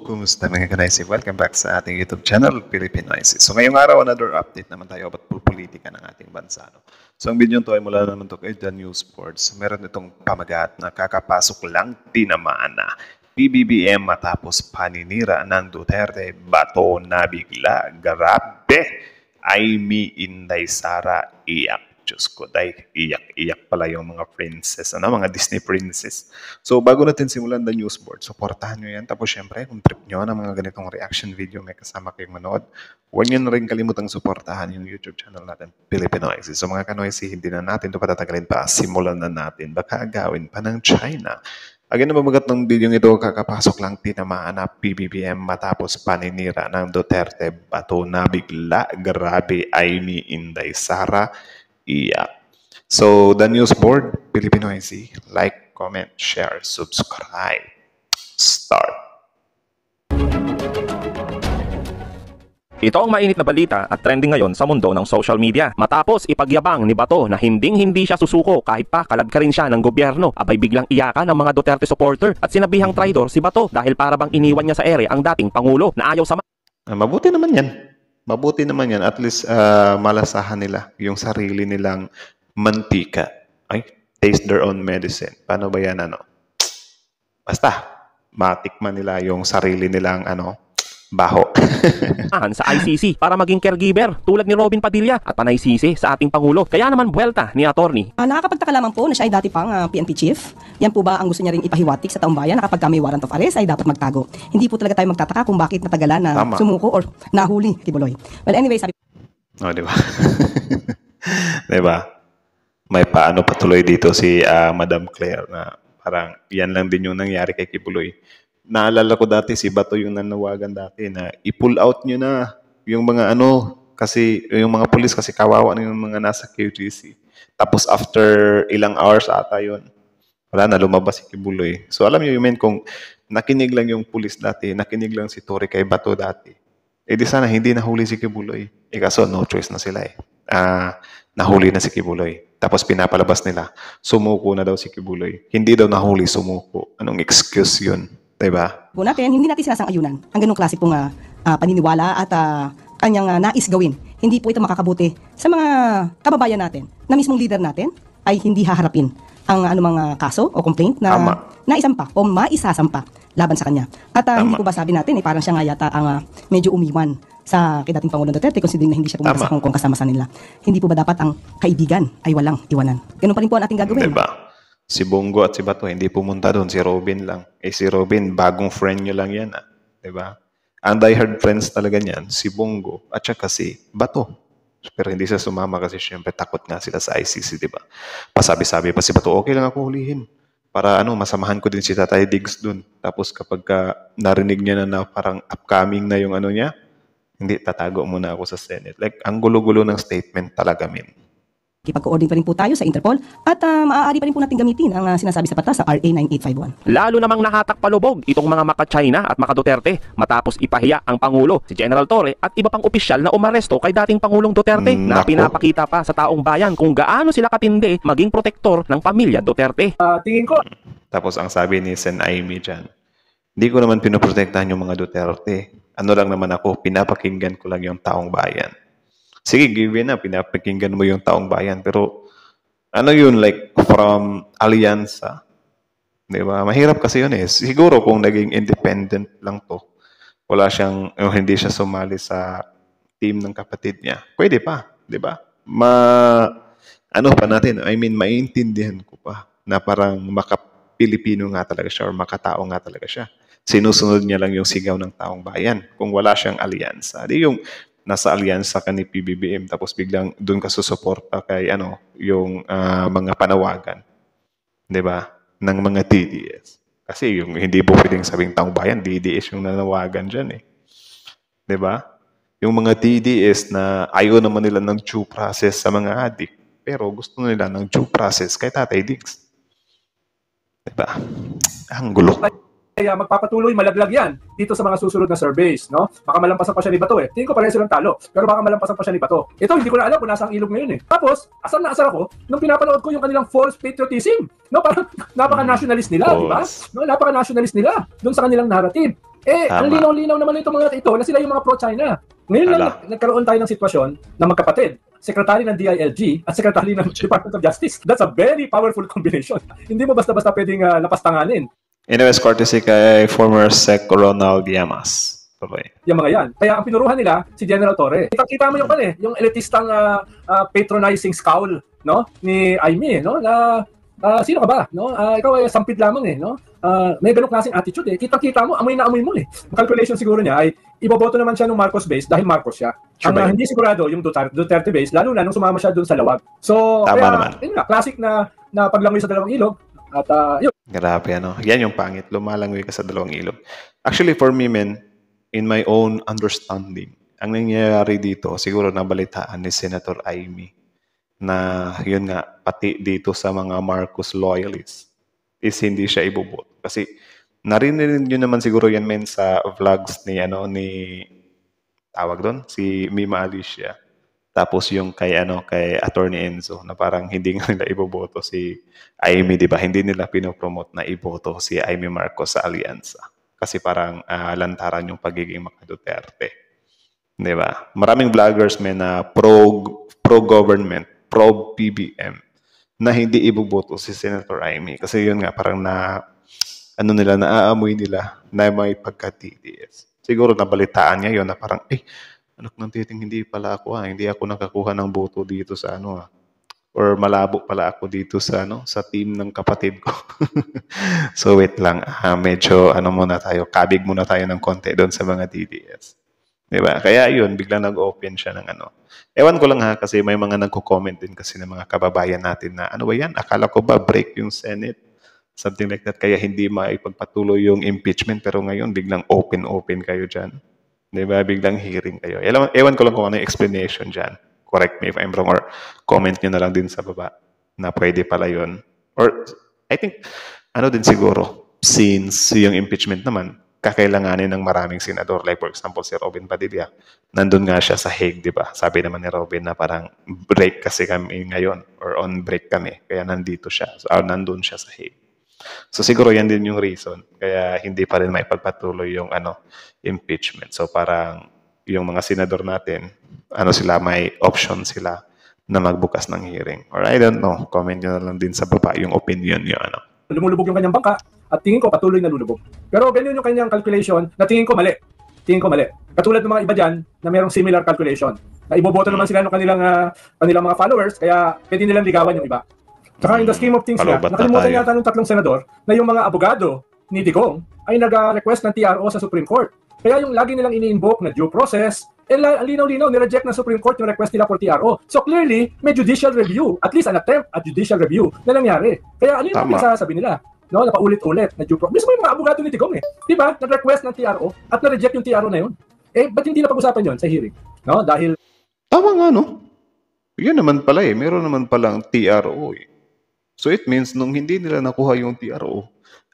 Kumusta mga kanaisi? Welcome back sa ating YouTube channel, Pilipinoisis. So ngayong araw, another update naman tayo about politika ng ating bansa. No? So ang video to ay mula naman to kay The News Sports. Meron itong pamagat na kakapasok lang tinamaan na PBBM matapos paninira ng Duterte, bato na bigla. Grabe! Amy Inday Sara iyak. Diyos ko, dahil iyak-iyak pala yung mga princess, mga Disney princess. So, bago natin simulan the news board, supportahan nyo yan. Tapos, syempre, kung trip nyo ng mga ganitong reaction video, may kasama kayong manood, huwag nyo na rin kalimutang supportahan yung YouTube channel natin, Pilipinoisis. So, mga kanoisi, hindi na natin ito patatagalin pa. Simulan na natin. Baka agawin pa ng China. Again, mabagat ng video ito, kakapasok lang tinamaan na PBBM matapos paninira ng Duterte, bato na bigla. Grabe, Amy Inday Sara iyak. So, the news board, Pilipinoisis, like, comment, share, subscribe. Start. Ito ang mainit na balita at trending ngayon sa mundo ng social media. Matapos ipagyabang ni Bato na hindi siya susuko kahit pa kalagkarin siya ng gobyerno, abay biglang iyakan ng mga Duterte supporter at sinabihang traidor si Bato dahil para bang iniwan niya sa ere ang dating Pangulo na ayaw sa Mabuti naman yan. Mabuti naman yan. At least malasahan nila yung sarili nilang mantika. Ay, taste their own medicine. Paano ba yan? Basta, matikman nila yung sarili nilang baho. sa ICC para maging caregiver tulad ni Robin Padilla at panay sisi sa ating Pangulo. Kaya naman buwelta ni attorney. Nakakapagtaka lamang po na siya ay dati pang PNP chief. Yan po ba ang gusto niya rin ipahiwatik sa taong bayan na kapag may warrant of arrest ay dapat magtago? Hindi po talaga tayo magtataka kung bakit natagalan na sumuko or nahuli, Kibuloy. Well, anyway, sabi... Di ba? Di ba? May paano patuloy dito si Madam Claire na parang yan lang din yung nangyari kay Kibuloy. Naalala ko dati si Bato yung nanawagan dati na i-pull out nyo na yung mga kasi yung mga pulis kasi kawawa na yung mga nasa QGC. Tapos after ilang hours ata yun, wala na, lumabas si Kibuloy. So alam nyo yung kung nakinig lang yung pulis dati, nakinig lang si Tory kay Bato dati, di sana hindi nahuli si Kibuloy. Kaso no choice na sila nahuli na si Kibuloy. Tapos pinapalabas nila, sumuko na daw si Kibuloy. Hindi daw nahuli, sumuko. Anong excuse yun? Diba? Po natin, hindi natin sinasang-ayunan ang ganung klase pong paniniwala at kanyang nais gawin. Hindi po ito makakabuti sa mga kababayan natin na mismong leader natin ay hindi haharapin ang anumang kaso o complaint na naisampa o maisasampa laban sa kanya. At hindi po ba sabi natin, parang siya nga yata ang medyo umiwan sa dating Pangulong Duterte considering na hindi siya pumunta sa Hong Kong kasama sa nila. Hindi po ba dapat ang kaibigan ay walang iwanan? Ganun pa rin po ang ating gagawin. Diba? Si Bongo at si Bato, hindi pumunta doon. Si Robin lang. Si Robin, bagong friend nyo lang yan. Diba? Ang diehard friends talaga niyan, si Bongo at saka si Bato. Pero hindi siya sumama kasi syempre takot nga sila sa ICC, diba? Pasabi-sabi pa si Bato, okay lang ako hulihin. Para masamahan ko din si Tatay Diggs doon. Tapos kapag narinig niya na parang upcoming na yung niya, hindi, tatago muna ako sa Senate. Like, ang gulo-gulo ng statement talaga, Ipag-coordinate pa rin po tayo sa Interpol at maaari pa rin po natin gamitin ang sinasabi sa batas sa RA 9851. Lalo namang nahatak palubog itong mga maka-China at maka-Duterte matapos ipahiya ang Pangulo, si General Torre at iba pang opisyal na umaresto kay dating Pangulong Duterte na pinapakita pa sa taong bayan kung gaano sila katindi maging protektor ng pamilya Duterte. Tingin ko. Tapos ang sabi ni Sen Aimee dyan, hindi ko naman pinoprotektahan yung mga Duterte. Ano lang naman ako, pinapakinggan ko lang yung taong bayan. Sige, given na, pinapakinggan mo yung taong bayan. Pero, yun, like, from alyansa? Di ba? Mahirap kasi yun eh. Siguro kung naging independent lang to, wala siyang, hindi siya sumali sa team ng kapatid niya. Pwede pa, di ba? Pa natin, maintindihan ko pa na parang maka-Pilipino nga talaga siya or makatao nga talaga siya. Sinusunod niya lang yung sigaw ng taong bayan kung wala siyang alyansa. Di yung nasa alyansa ka ni PBBM tapos biglang doon ka susuporta kay yung mga panawagan, 'di ba? Ng mga DDS. Kasi yung hindi po pwedeng sabing taong bayan, DDS yung nanawagan diyan eh. 'Di ba? Yung mga DDS na ayaw naman nila ng due process sa mga adik, pero gusto nila ng due process kay Tatay Diggs. 'Di ba? Ang gulo. Kaya magpapatuloy malaglag yan dito sa mga susunod na surveys, no? Baka malampasan pa siya ni Bato eh. Tingin ko pareho silang talo, pero baka malampasan pa siya ni Bato. Ito, hindi ko na alam kung nasa ang ilog ngayon eh. Tapos, asar na asar ako nung pinapanood ko yung kanilang false patriotism. No, parang napaka-nationalist nila, di ba? No, napaka-nationalist nila doon sa kanilang narrative. Ang linaw-linaw naman itong mga ito na sila yung mga pro-China. Ngayon lang nagkaroon tayo ng sitwasyon na magkapatid, Secretary ng DILG at Secretary ng Department of Justice. That's a very powerful combination. Hindi mo basta-basta pwedeng lapastanganin. Anyways, courtesy kay former Sec. Ronald Llamas. Yung mga yan. Kaya ang pinuruhan nila, si General Torre. Kita mo yung elitistang patronizing scowl, no? Ni Aimee, no? Na sino ka ba? No? Ikaw ay sampid lamang eh, no? May ganung klaseng attitude eh. Kitang-kita mo, amoy na amoy mo eh. Ang calculation siguro niya ay iboboto naman siya ng Marcos base dahil Marcos siya. Ang hindi sigurado yung Duterte base, lalo na nung sumama siya doon sa Lawag. So, yun nga, classic na paglangoy sa dalawang ilog. At yun. Grabe, ano? Yan yung pangit. Lumalangoy ka sa dalawang ilog. Actually, for me, men, in my own understanding, ang nangyayari dito, siguro nabalitaan ni Senator Aimee na yun nga, pati dito sa mga Marcos loyalists is hindi siya iboboto. Kasi narinig nyo naman siguro yan, men, sa vlogs ni tawag doon, si Mima Alicia. Tapos yung kay Attorney Enzo na parang hindi nga nila iboboto si Aimee, di ba? Hindi nila pinopromote na iboto si Aimee Marcos sa alyansa. Kasi parang lantaran yung pagiging maka-Duterte. Di ba? Maraming vloggers na pro-government, pro-PBM na hindi iboboto si Senator Aimee. Kasi yun nga, parang naaamoy nila na may pagka-TDS. Siguro nabalitaan niya yun na parang, anak ng titing, hindi pala ako hindi ako nakakuha ng boto dito sa or malabo pala ako dito sa sa team ng kapatid ko. So wait lang, medyo muna tayo, kabig muna tayo ng konti doon sa mga DDS. 'Di ba? Kaya yun, biglang nag-open siya ng Ewan ko lang kasi may mga nagko-comment din kasi ng mga kababayan natin na ano ba yan? Akala ko ba break yung Senate? Something like that. Kaya hindi maipagpatuloy yung impeachment pero ngayon biglang open kayo diyan. Di ba? Biglang hearing kayo. Ewan ko lang kung ano yung explanation dyan. Correct me if I'm wrong or comment nyo na lang din sa baba na pwede pala yun. Or I think, din siguro, since yung impeachment naman, kakailanganin ng maraming senador. Like for example, si Robin Padilla, nandun nga siya sa Hague, di ba? Sabi naman ni Robin na parang break kasi kami ngayon or on break kami. Kaya nandito siya. So, nandun siya sa Hague. So siguro yan din yung reason kaya hindi pa rin maipagpatuloy yung impeachment. So parang yung mga senador natin, sila, may option sila na magbukas ng hearing. Or I don't know, comment nyo na lang din sa baba yung opinion nyo. Lumulubog yung kanyang bangka at tingin ko patuloy na lulubog. Pero ganyan yung kanyang calculation na tingin ko mali. Katulad ng mga iba dyan na mayroong similar calculation. Na iboboto naman sila ng kanilang mga followers kaya pwede nilang ligawan yung iba. Saka in the scheme of things nakalimutan yata ng tatlong senador na yung mga abogado ni Digong ay nag-request ng TRO sa Supreme Court. Kaya yung lagi nilang ini-invoke na due process, linaw-linaw, nireject ng Supreme Court yung request nila for TRO. So clearly, may judicial review, at least an attempt at judicial review na nangyari. Kaya ano yung pinasasabi nila? No, napaulit-ulit na due process. Mismo yung mga abogado ni Digong Diba? Nag-request ng TRO at na-reject yung TRO na yun. Ba't hindi na pag-usapan yun sa hearing? No, dahil... Tama nga, no? Yun naman pala meron naman palang TRO So it means nung hindi nila nakuha yung TRO,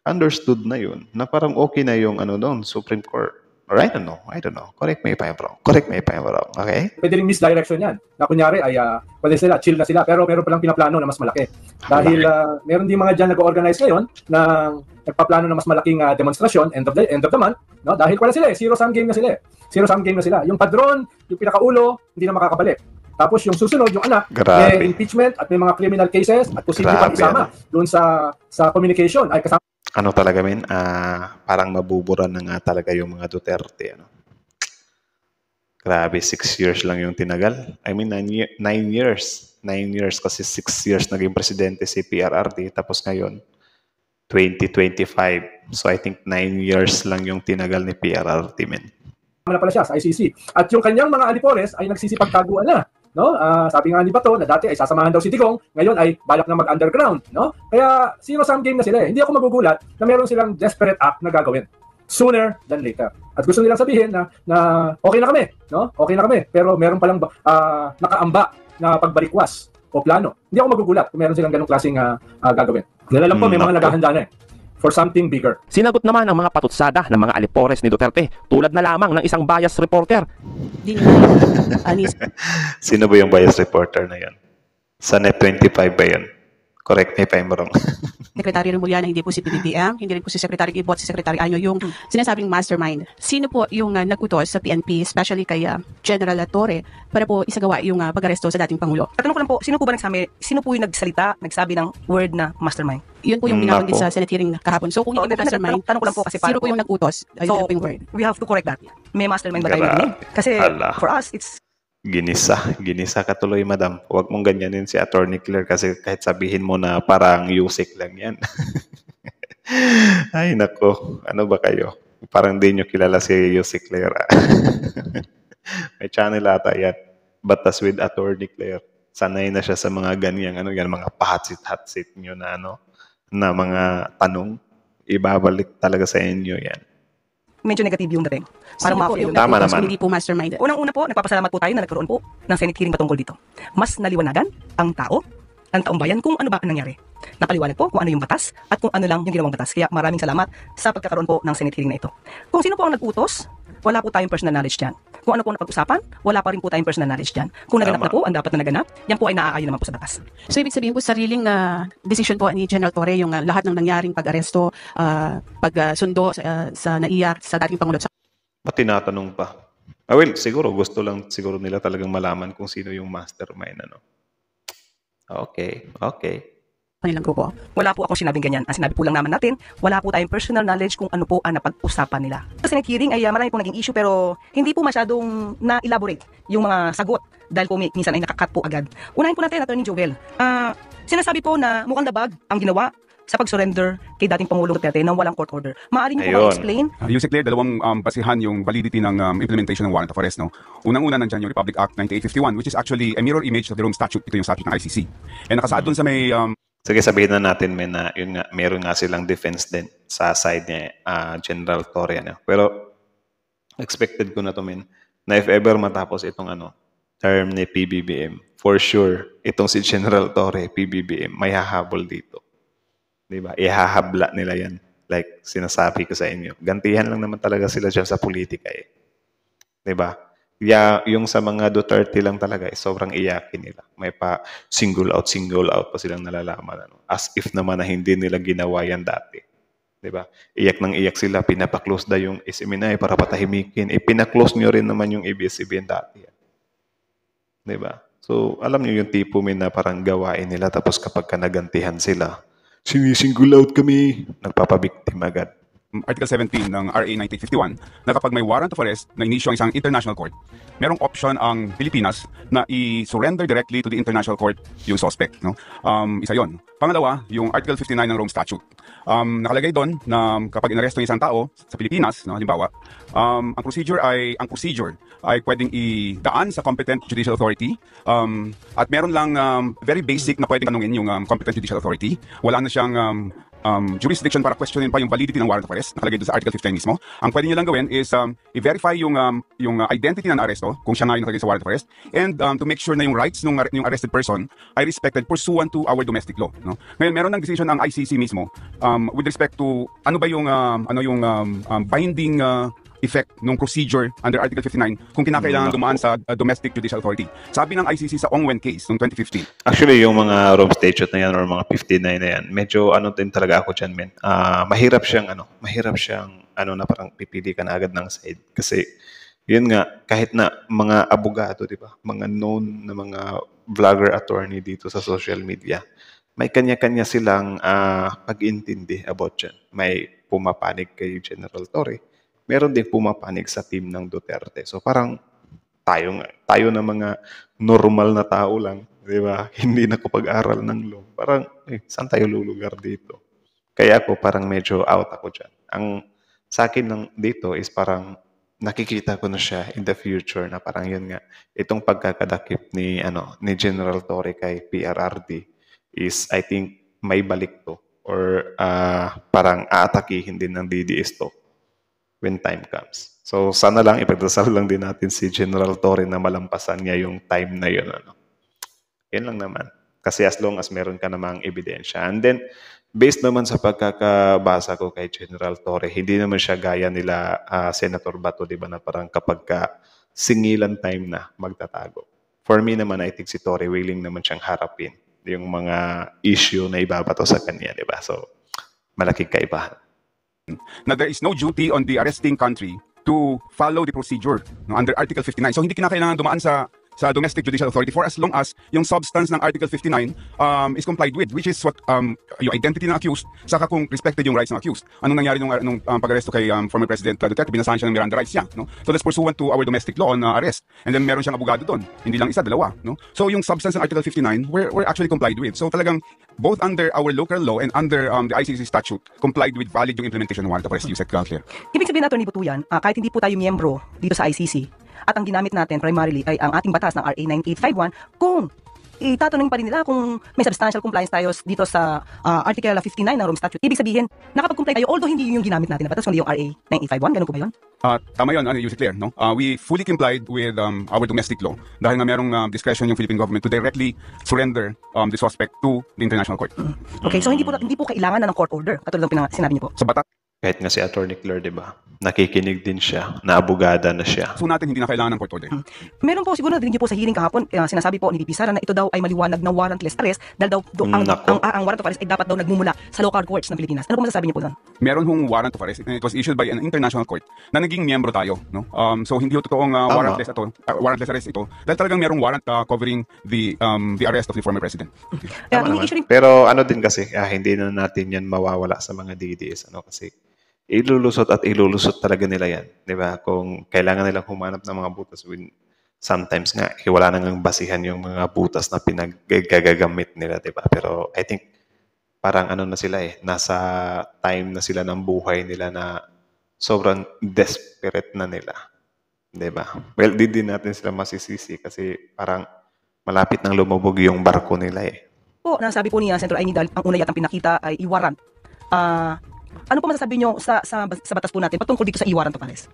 understood na yun, na parang okay na yung Supreme Court. Or I don't know. Correct me if I'm wrong. Okay? Pwede rin misdirection yan. Na kunyari ay pwede sila, chill na sila, pero meron palang pinaplano na mas malaki. Dahil meron din mga dyan nag-organize ngayon na nagpaplano na mas malaking demonstrasyon end of the month. No? Dahil pala sila zero-sum game na sila. Yung padron, yung pinakaulo, hindi na makakabalik. Tapos yung susunod, yung anak, may impeachment at may mga criminal cases at posible pa isama doon sa communication ay kasama. Talaga parang mabubura na nga talaga yung mga Duterte. Grabe, 6 years lang yung tinagal. I mean, 9 years. 9 years kasi 6 years naging presidente si PRRD. Tapos ngayon, 2025. So I think 9 years lang yung tinagal ni PRRD, men. Na pala siya sa ICC. At yung kanyang mga alipores ay nagsisipagtaguan na. No? Sabi nga ni Bato na dati ay sasamahan daw si Digong, ngayon ay balak na mag-underground. No? Kaya zero-sum game na sila. Hindi ako magugulat na meron silang desperate act na gagawin. Sooner than later. At gusto nilang sabihin na okay na kami. No? Okay na kami. Pero meron palang nakaamba na pagbalikwas o plano. Hindi ako magugulat kung meron silang ganong klaseng gagawin. Dahil alam ko may mga naghahanda na for something bigger. Sinagot naman ang mga patutsada ng mga alipores ni Duterte tulad na lamang ng isang bias reporter. Di naman, anis, Sino ba yung bias reporter na yan? Sa Net25 ba yun? Correct me if I'm wrong. Secretary Remuliana, hindi po si PBBM, hindi rin po si Secretary Ibot, si Secretary Anyo, yung sinasabing mastermind. Sino po yung nag-utos sa PNP, especially kay General Torre, para po isagawa yung pag-aresto sa dating Pangulo? Tatanong ko lang po, sino po ba sino po yung nagsabi ng word na mastermind? Yun po yung Nako. binabanggit sa Senate hearing kahapon. So kung Oo, hindi po mastermind, tanong ko lang po kasi sino paano po yung nag-utos? Ayun So, po yung word. we have to correct that. May mastermind ba tayo Grabe. narinig? Kasi Ala. for us, it's Ginisa ka tuloy, madam. Huwag mong ganyanin si Attorney Claire kasi kahit sabihin mo na parang Yusik lang yan. Ay, nako. Ano ba kayo? Parang di nyo kilala si Yusik Claire. May channel ata yan. Batas with Attorney Claire. Sanay na siya sa mga ganyang, mga pahatsit-hatsit nyo na, na mga tanong. Ibabalik talaga sa inyo yan. medyo negative yung dating. Sino Parang po mafia yung yung Tama nag-utos naman. kung hindi po mastermind? Unang-una po, nagpapasalamat po tayo na nagkaroon po ng Senate hearing patungkol dito. Mas naliwanagan ang taong bayan kung ano ba ang nangyari. Napaliwanag po kung ano yung batas at kung ano lang yung ginawang batas. Kaya maraming salamat sa pagkakaroon po ng Senate hearing na ito. Kung sino po ang nag-utos, wala po tayong personal knowledge dyan. Kung ano po ang napag-usapan, wala pa rin po tayong personal knowledge dyan. Kung naganap Tama. na po ang dapat na naganap, yan po ay naaayon naman po sa batas. So ibig sabihin po sariling decision po ni General Torre yung lahat ng nangyaring pag-aresto, pagsundo sa NAIA, sa dating Pangulo. Ba't tinatanong pa? Well, siguro gusto lang siguro nila talagang malaman kung sino yung mastermind. Okay. Kanilang grupo. Wala po akong sinabing ganyan. Ang sinabi po lang naman natin, wala po tayong personal knowledge kung ano po ang napag-usapan nila. Sa Senate hearing ay marami po naging issue pero hindi po masyadong na-elaborate yung mga sagot dahil po minsan ay nakakat po agad. Unahin po natin, Attorney Joel. Sinasabi po na mukhang labag ang ginawa sa pag-surrender kay dating Pangulong Duterte na walang court order. Maaari niyo po Ayun. ma-explain? Yusek Claire, dalawang basihan yung validity ng implementation ng warrant of arrest. No? Unang-una nandyan yung Republic Act 9851, which is actually a mirror image of the Rome Statute. Ito yung statute ng ICC. And nakasaad dun sa may Sige, sabihin na natin na yun nga, meron nga silang defense din sa side niya, General Torre. Pero expected ko na to, na if ever matapos itong term ni PBBM, for sure, itong si General Torre, PBBM, may hahabol dito. Diba? Ihahabla nila yan. Like, sinasabi ko sa inyo. Gantihan lang naman talaga sila dyan sa politika eh. Diba? Yung sa mga Duterte lang talaga, sobrang iyakin nila. May pa single out pa silang nalalaman. As if naman na hindi nila ginawa yan dati. Diba? Iyak nang iyak sila, pinapaklose na yung SMNI para patahimikin. Pinaklose nyo rin naman yung ABS-CBN dati. Diba? So, alam nyo yung tipo na parang gawain nila tapos kapag nagantihan sila, sinisingle out kami, nagpapabiktim agad. Article 17 ng RA 9851 na kapag may warrant of arrest na inisyo ang isang international court, merong option ang Pilipinas na i-surrender directly to the international court yung suspect. No? Isa yon. Pangalawa, yung Article 59 ng Rome Statute. Nakalagay doon na kapag inaresto yung isang tao sa Pilipinas, no, halimbawa, ang procedure ay pwedeng idaan sa competent judicial authority at meron lang very basic na pwedeng tanungin yung competent judicial authority. Wala na siyang jurisdiction para questionin pa yung validity ng warrant of arrest. Nakalagay doon sa Article 59 mismo. Ang pwede nyo lang gawin is i-verify yung identity ng aresto, kung siya nga yung nakalagay sa warrant of arrest, and to make sure na yung rights ng yung arrested person ay respected pursuant to our domestic law. No? Ngayon, meron ng decision ang ICC mismo with respect to ano ba yung binding effect ng procedure under Article 59 kung kinakailangan dumaan sa domestic judicial authority. Sabi ng ICC sa Ongwen case noong 2015. Actually, yung mga Rome Statute na yan or mga 59 na yan, medyo din talaga ako dyan, mahirap siyang na parang pipili ka na agad ng side. Kasi, yun nga, kahit na mga abogado, di ba? Mga known na mga vlogger attorney dito sa social media, may kanya-kanya silang pag-intindi about yan. May pumapanig kay General Torre. Meron din pumapanig sa team ng Duterte. So parang tayo na mga normal na tao lang, di ba? Hindi nakapag-aral ng law. Parang, saan tayo lulugar dito? Kaya ako parang medyo out ako dyan. Ang sa akin lang dito is parang nakikita ko na siya in the future na parang yun nga, itong pagkakadakip ni General Torre kay PRRD is I think may balik to or parang aatakihin din ng DDS to when time comes. So, sana lang, ipagdasal lang din natin si General Torre na malampasan niya yung time na yun. Yan lang naman. Kasi as long as meron ka namang ebidensya. And then, based naman sa pagkakabasa ko kay General Torre, hindi naman siya gaya nila Senator Bato, di ba, na parang kapag singilan time na magtatago. For me naman, I think si Torre willing naman siyang harapin yung mga issue na ibabato sa kanya, di ba? So, malaking kaibahan. Na there is no duty on the arresting country to follow the procedure under Article 59. So hindi kinakailangan dumaan sa domestic judicial authority for as long as yung substance ng Article 59 is complied with, which is what yung identity ng accused, saka kung respected yung rights ng accused. Anong nangyari nung pag-aresto kay former President Duterte, binasahan siya ng Miranda rights niya, no? So that's pursuant to our domestic law on arrest. And then meron siyang abogado doon, hindi lang isa, dalawa, no? So yung substance ng Article 59 were actually complied with. So talagang both under our local law and under the ICC statute complied with valid yung implementation ng warrant of arrest. Yusek Clear. Ibig sabihin, Atty. Butuyan, kahit hindi po tayo miyembro dito sa ICC, at ang ginamit natin primarily ay ang ating batas ng RA 9851, kung itatanungin pa rin nila kung may substantial compliance tayo dito sa Article 59 ng Rome Statute, ibig sabihin, nakapag-comply tayo, although hindi yun yung ginamit natin na batas, kundi yung RA 9851, ganun po ba yun? Tama yun, Yusek Clear, no? We fully complied with our domestic law dahil nga merong discretion yung Philippine government to directly surrender the suspect to the international court. Okay, so hindi po kailangan na ng court order, katulad ng sinabi niyo po. Sa batas, Kahit nga si Attorney Claire, di ba? Nakikinig din siya, naabogada na siya. so natin hindi na kailangan ng court order. Meron po siguro narinig niyo po sa hearing kahapon, sinasabi po ni VP Sara na ito daw ay maliwanag na warrantless arrest dahil daw ang warrant of arrest ay dapat daw nagmumula sa local courts ng Pilipinas. Ano po masasabi niyo po doon? Meron hong warrant of arrest. It was issued by an international court na naging miyembro tayo, no? So hindi ho totoong warrantless arrest ito dahil talagang merong warrant covering the arrest of the former president. Tama naman. Pero ano din kasi, hindi na natin yan mawawala sa mga DDS. Kasi ilulusot at ilulusot talaga nila yan. Di ba? Kung kailangan nilang humanap ng mga butas, sometimes nga, wala nang basihan yung mga butas na pinagagamit nila. Di ba? Pero I think, parang ano na sila nasa time na sila ng buhay nila na sobrang desperate na nila. Di ba? Well, di din natin sila masisisi kasi parang malapit nang lumubog yung barko nila Po, nasabi po niya, Senator Aini, dahil ang una yatang pinakita ay i-warrant. Ano po masasabi nyo sa batas po natin patungkol dito sa i-warrant of arrest?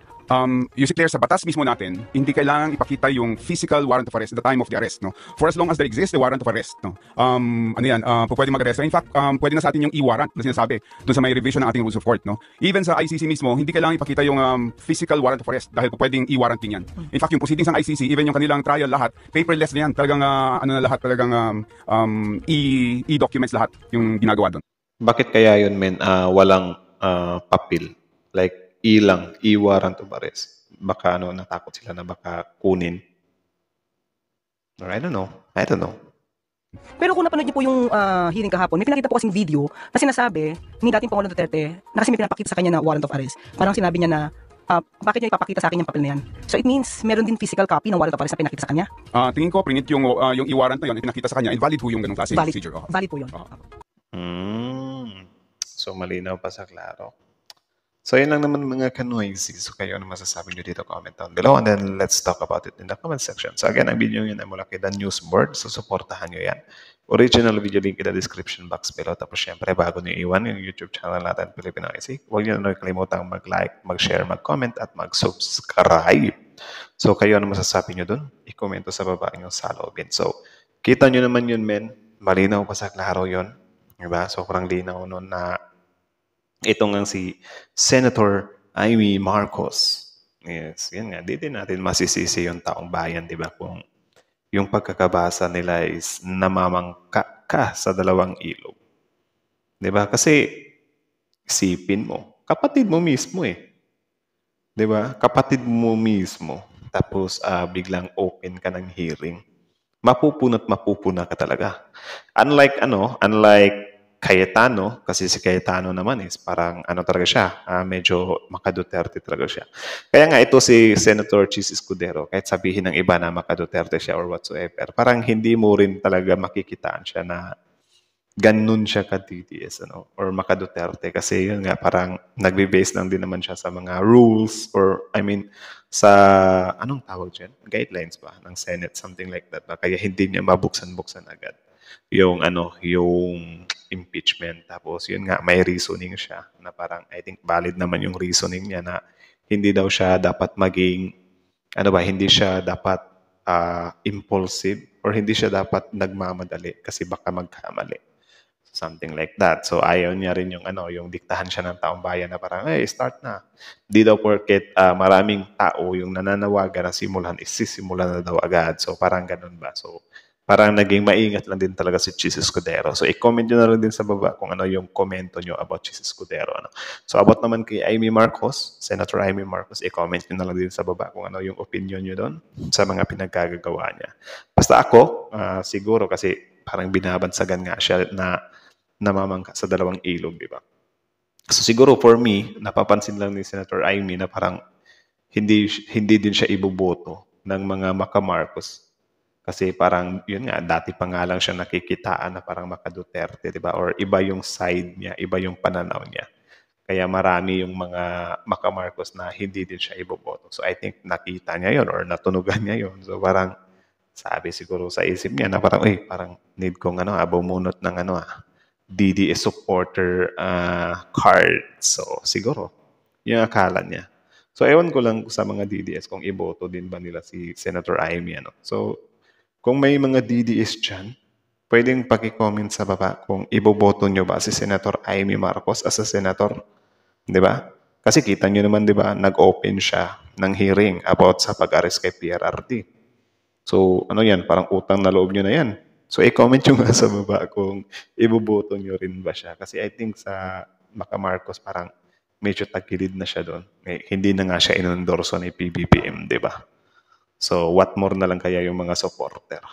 Yusek Clear, sa batas mismo natin, hindi kailangang ipakita yung physical warrant of arrest at the time of the arrest, no? For as long as there exists the warrant of arrest, no? Pwede mag-arrest. In fact, pwede na sa atin yung e-warrant na sinasabi doon sa may revision ng ating rules of court, no? Even sa ICC mismo, hindi kailangang ipakita yung physical warrant of arrest dahil pwedeng e-warrant din yan. In fact, yung proceedings ng ICC, even yung kanilang trial lahat, paperless na yan. Talagang e-documents lahat yung ginagawa doon. Bakit kaya yun, men, walang papel? Like, e-warrant of arrest. Baka natakot sila na baka kunin. Or I don't know. Pero kung napanood niyo po yung hearing kahapon, may pinakita po kasing video na sinasabi ni dating Pangulong Duterte na kasi may pinapakita sa kanya na warrant of arrest. Parang sinabi niya na, bakit niya ipapakita sa akin yung papel na yan? So it means, meron din physical copy ng warrant of arrest na pinakita sa kanya? Tingin ko, prinit yung e-warrant na yun, pinakita sa kanya, invalid po yung ganung klase procedure. Valid po yun. So, malinaw pa sa klaro. So, yun lang naman mga kanoisy. So, kayo ano masasabi nyo dito? Comment down below and then let's talk about it in the comment section. So, again, ang video yun ay mula kay The News Board. So, supportahan nyo yan. Original video link in the description box below. Tapos, syempre, bago nyo iwan yung YouTube channel natin, Filipino IC, huwag nyo na kalimutang mag-like, mag-share, mag-comment, at mag-subscribe. So, kayo ano masasabi nyo dun? I-komento sa baba yung saloobin. So, kita nyo naman yun, men. Malinaw pa sa klaro yun. Diba? So, parang linaw nun na ito nga si Senator Amy Marcos. Yes, yan nga. Di din natin masisisi yung taong bayan, di ba? Kung yung pagkakabasa nila is namamangka ka sa dalawang ilog. Di ba? Kasi isipin mo, kapatid mo mismo Di ba? Kapatid mo mismo. Tapos biglang open ka ng hearing. Mapupuna ka talaga. Unlike Cayetano, kasi si Cayetano naman is parang talaga siya, medyo maka-Duterte talaga siya. Kaya nga ito si Senator Chis Escudero, kahit sabihin ng iba na maka-Duterte siya or whatsoever, parang hindi mo rin talaga makikitaan siya na ganun siya ka-DDS or maka-Duterte. Kasi yun nga, parang nagbe-base lang din naman siya sa mga rules or sa, anong tawag dyan? Guidelines ba ng Senate, something like that. Kaya hindi niya mabuksan-buksan agad yung impeachment. Tapos yun nga, may reasoning siya na parang I think valid naman yung reasoning niya na hindi daw siya dapat maging hindi siya dapat impulsive or hindi siya dapat nagmamadali kasi baka magkamali. Something like that. So ayaw niya rin yung yung diktahan siya ng taong bayan na parang, start na. Di daw porket maraming tao yung nananawagan na simulan, isisimulan na daw agad. So parang ganun ba? So parang naging maingat lang din talaga si Chis Escudero. So i-comment nyo na lang din sa baba kung ano yung komento nyo about Chis Escudero. So about naman kay Amy Marcos, Senator Amy Marcos, i-comment nyo na lang din sa baba kung ano yung opinion nyo doon sa mga pinagkagagawa niya. Basta ako, siguro kasi parang binabansagan nga siya na namamangka sa dalawang ilog, di ba? So siguro for me, napapansin lang ni Senator Amy na parang hindi din siya iboboto ng mga maka-Marcos. Kasi parang, yun nga, dati pa nga lang siya nakikitaan na parang maka-Duterte, di ba? Or iba yung side niya, iba yung pananaw niya. Kaya marami yung mga maka-Marcos na hindi din siya iboboto. So I think nakita niya yun or natunugan niya yun. So parang sabi siguro sa isip niya na parang, parang need kong bumunot ng DDS supporter card. So, siguro, yung akala niya. So, ewan ko lang sa mga DDS kung iboto din ba nila si Senator Amy. So, kung may mga DDS dyan, pwedeng paki-comment sa baba kung iboboto nyo ba si Senator Amy Marcos as a senator. Di ba? Kasi kita nyo naman, di ba, nag-open siya ng hearing about sa pag-arrest kay PRRD. So, yan, parang utang na loob nyo na yan. So, i-comment nyo nga sa baba kung iboboto nyo rin ba siya. Kasi I think sa Maka Marcos parang medyo tagilid na siya doon. Hindi na nga siya inendorso ni PBBM, di ba? So, what more na lang kaya yung mga supporter.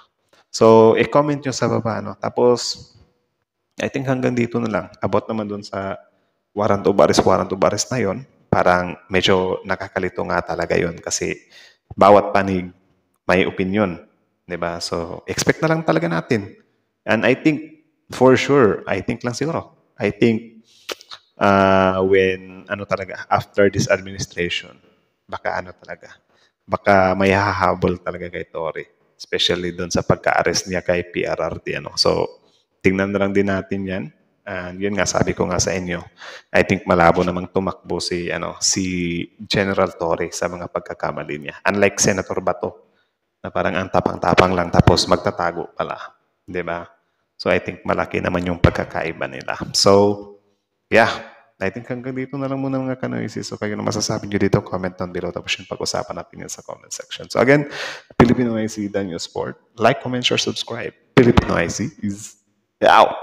So, i-comment nyo sa baba. Tapos, I think hanggang dito na lang. About naman doon sa warrant of arrest na yon, parang medyo nakakalito nga talaga yon kasi bawat panig may opinion. Diba? So, expect na lang talaga natin. And I think, for sure, I think when, after this administration, baka may hahabol talaga kay Tory. Especially doon sa pagka-arrest niya kay PRRD. So, tingnan na lang din natin yan. And yun nga, sabi ko nga sa inyo, I think malabo namang tumakbo si General Tory sa mga pagkakamali niya. Unlike Senator Bato, na parang ang tapang-tapang lang tapos magtatago pala. Di ba? So, I think malaki naman yung pagkakaiba nila. So, yeah. I think hanggang dito na lang muna mga kanoisis. So, kayo na masasabi nyo dito, comment down below. Tapos yung pag-usapan natin yan sa comment section. So, again, Filipino IC, The News Sport. Like, comment, share, subscribe. Filipino IC is out.